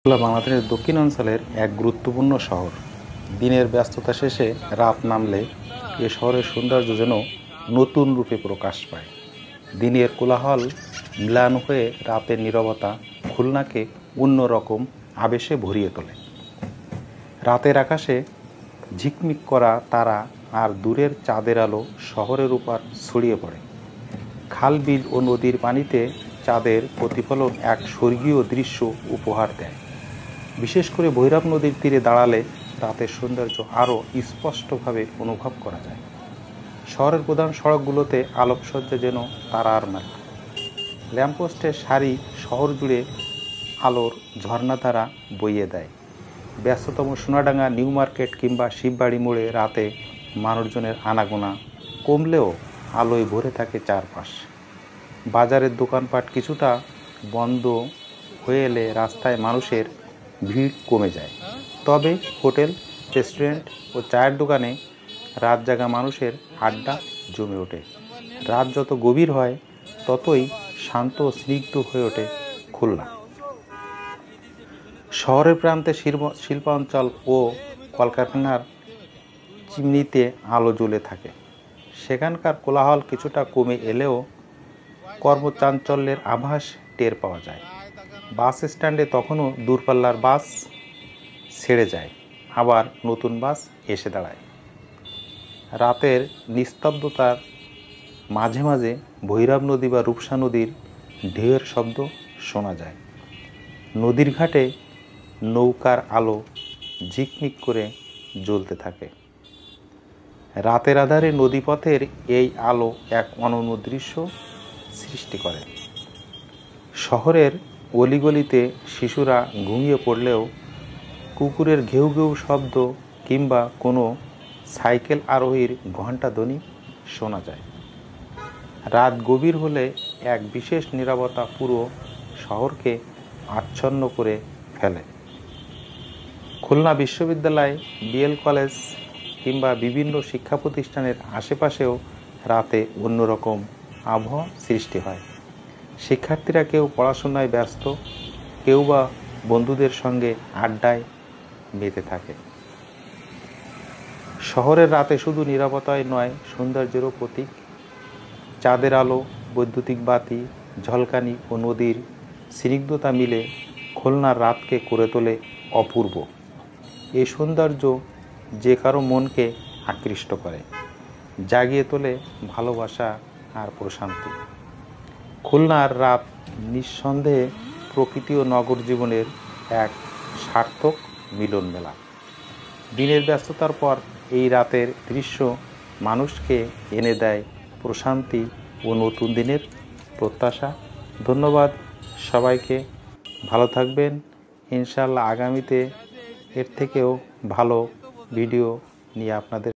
খুলনা বাংলাদেশের দক্ষিণাঞ্চলের এক গুরুত্বপূর্ণ শহর। দিনের ব্যস্ততা শেষে রাত নামলে এ শহরের সৌন্দর্য যেন নতুন রূপে প্রকাশ পায়। দিনের কোলাহল ম্লান হয়ে রাতের নীরবতা খুলনাকে অন্যরকম আবেশে ভরিয়ে তোলে। রাতের আকাশে ঝিকমিক করা তারা আর দূরের চাঁদের আলো শহরের উপর ছড়িয়ে পড়ে। খাল, বিল ও নদীর পানিতে চাঁদের প্রতিফলন এক স্বর্গীয় দৃশ্য উপহার দেয়। বিশেষ করে ভৈরব নদীর তীরে দাঁড়ালে রাতের সৌন্দর্য আরও স্পষ্টভাবে অনুভব করা যায়। শহরের প্রধান সড়কগুলোতে আলোকসজ্জা যেন তারার মেলা। ল্যাম্পপোস্টের সারি শহর জুড়ে আলোর ঝর্ণাধারা বইয়ে দেয়। ব্যস্ততম সোনাডাঙ্গা, নিউ মার্কেট কিংবা শিববাড়ি মোড়ে রাতে মানুষজনের আনাগোনা কমলেও আলোয় ভরে থাকে চারপাশ। বাজারের দোকানপাট কিছুটা বন্ধ হয়ে এলে রাস্তায় মানুষের ভিড় কমে যায়। তবে হোটেল, রেস্টুরেন্ট ও চায়ের দোকানে রাত জাগা মানুষের আড্ডা জমে ওঠে। রাত যত গভীর হয় ততই শান্ত ও স্নিগ্ধ হয়ে ওঠে খুলনা। শহরের প্রান্তে শিল্পাঞ্চল ও কলকারখানার চিমনিতে আলো জ্বলে থাকে। সেখানকার কোলাহল কিছুটা কমে এলেও কর্মচাঞ্চল্যের আভাস টের পাওয়া যায়। বাস স্ট্যান্ডে তখনও দূরপাল্লার বাস ছেড়ে যায়, আবার নতুন বাস এসে দাঁড়ায়। রাতের নিস্তব্ধতার মাঝে মাঝে ভৈরব নদী বা রূপসা নদীর ঢেউয়ের শব্দ শোনা যায়। নদীর ঘাটে নৌকার আলো ঝিকমিক করে জ্বলতে থাকে। রাতের আধারে নদীপথের এই আলো এক অনন্য দৃশ্য সৃষ্টি করে। শহরের অলিগলিতে শিশুরা ঘুমিয়ে পড়লেও কুকুরের ঘেউ ঘেউ শব্দ কিংবা কোনো সাইকেল আরোহীর ঘণ্টা ধ্বনি শোনা যায়। রাত গভীর হলে এক বিশেষ নীরবতা পুরো শহরকে আচ্ছন্ন করে ফেলে। খুলনা বিশ্ববিদ্যালয়, বিএল কলেজ কিংবা বিভিন্ন শিক্ষা প্রতিষ্ঠানের আশেপাশেও রাতে অন্যরকম আবহাওয়া সৃষ্টি হয়। শিক্ষার্থীরা কেউ পড়াশোনায় ব্যস্ত, কেউ বা বন্ধুদের সঙ্গে আড্ডায় মেতে থাকে। শহরের রাতে শুধু নীরবতাই নয়, সৌন্দর্যেরও প্রতীক। চাঁদের আলো, বৈদ্যুতিক বাতি, ঝলকানি ও নদীর স্নিগ্ধতা মিলে খুলনার রাতকে করে তোলে অপূর্ব। এই সৌন্দর্য যে কারো মনকে আকৃষ্ট করে, জাগিয়ে তোলে ভালোবাসা আর প্রশান্তি। খুলনার রাত নিঃসন্দেহে প্রকৃতি ও নগর জীবনের এক সার্থক মিলন মেলা। দিনের ব্যস্ততার পর এই রাতের দৃশ্য মানুষকে এনে দেয় প্রশান্তি ও নতুন দিনের প্রত্যাশা। ধন্যবাদ সবাইকে, ভালো থাকবেন। ইনশাআল্লাহ আগামীতে এর থেকেও ভালো ভিডিও নিয়ে আপনাদের